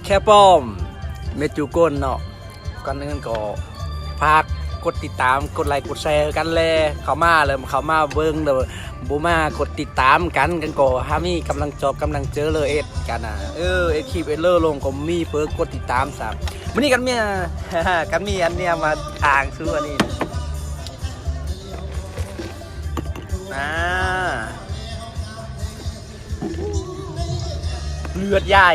แค่ป้อมเมจูก้นเนาะก่อนอื่นก็ฝากกดติดตามกดไลค์กดแชร์กันเลยเขามาเบิ้งเลยบูมากดติดตามกันก็ฮามีกำลังเจอเลยเอ็ดกันนะเอ็ดคลิปเอ็ดเลอร์ลงก็มีเพิ่งกดติดตามสับวันนี้กันเมีย กันมีอันเนี้ยมาทางซื้ออันนี้เลือดใหญ่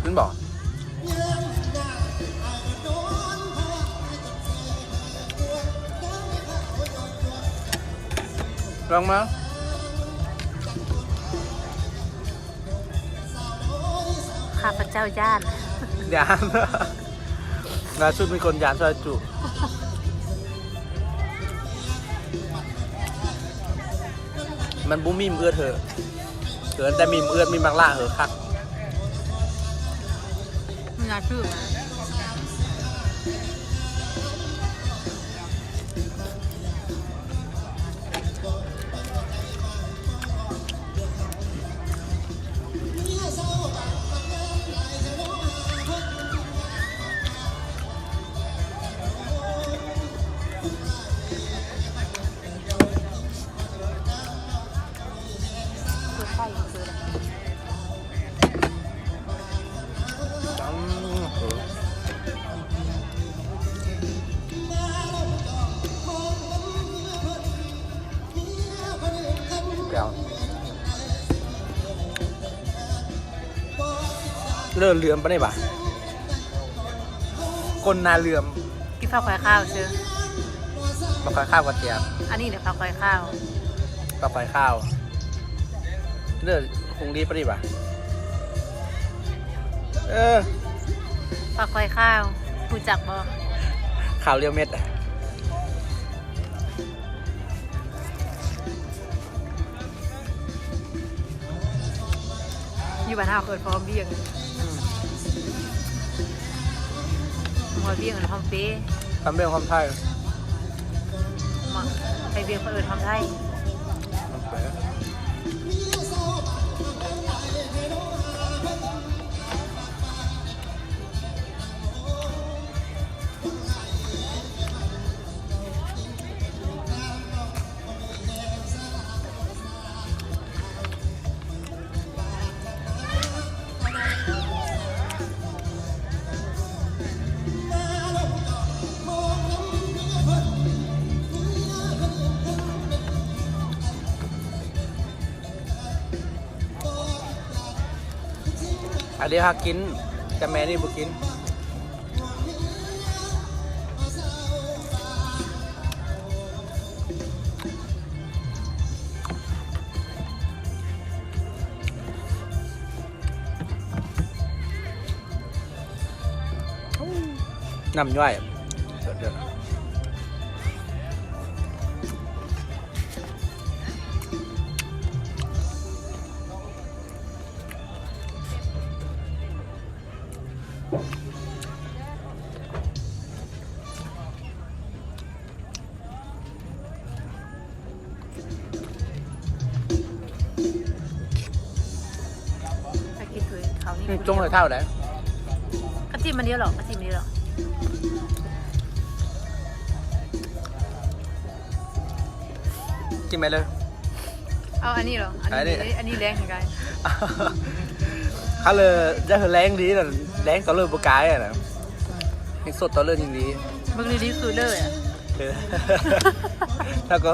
ขึ้นบอกลองมาข้าพเจ้าย่านยานล่าสุดมีคนยานซอยจุมันบูมีมเอื้อเถอะเกินแต่มีมเอื้อมีมังล่าเหอะคักไม่น่าเชื่อเลื่อนเรือมปะเนี่ยปะคนนาเรือมกินข้าวควายข้าวเชื่อมาคอยข้าวกระเทียมอันนี้เดี๋ยวข้าวควายข้าวกับไฟข้าวเลื่อนคงดีปะเนี่ยปะข้าวควายข้าวรู้จักบ่ข้าวเรียวเม็ดอยู่บ้านห้าเปิดพร้อมเบี้ยงหัวเบี้ยงทำเป๊ะทำเรื่องความไทยไปเบี้ยงคนอื่นทำไทยอันนี้ฮากินแต่แม่นี่บุกินน้ำย่อยเดือดจงเลยเท่าไหร่กระจิ้มมันเดียวหรอกระจิ้มมันเดียวหรอกินไปเลยเอาอันนี้หรออันนี้แรงเหมือนกันเขาเลยจะแรงดีแต่แรงต่อเรื่องปกายอ่ะนะให้สดต่อเรื่องอย่างนี้มึงดีคือเลยอ่ะแล้วก็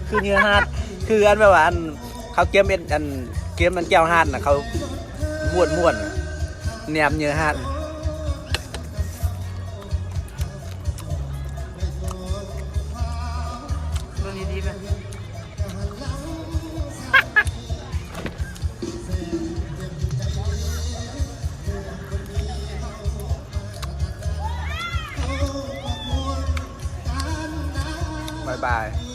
คือเนื้อฮาร์ดคืออันแบบว่าเขาเกมเป็นอันเกมมันแก้วฮาร์ดนะเขาม้วนแหนมเนื้อฮาร์ดมึงดีๆแบบบาย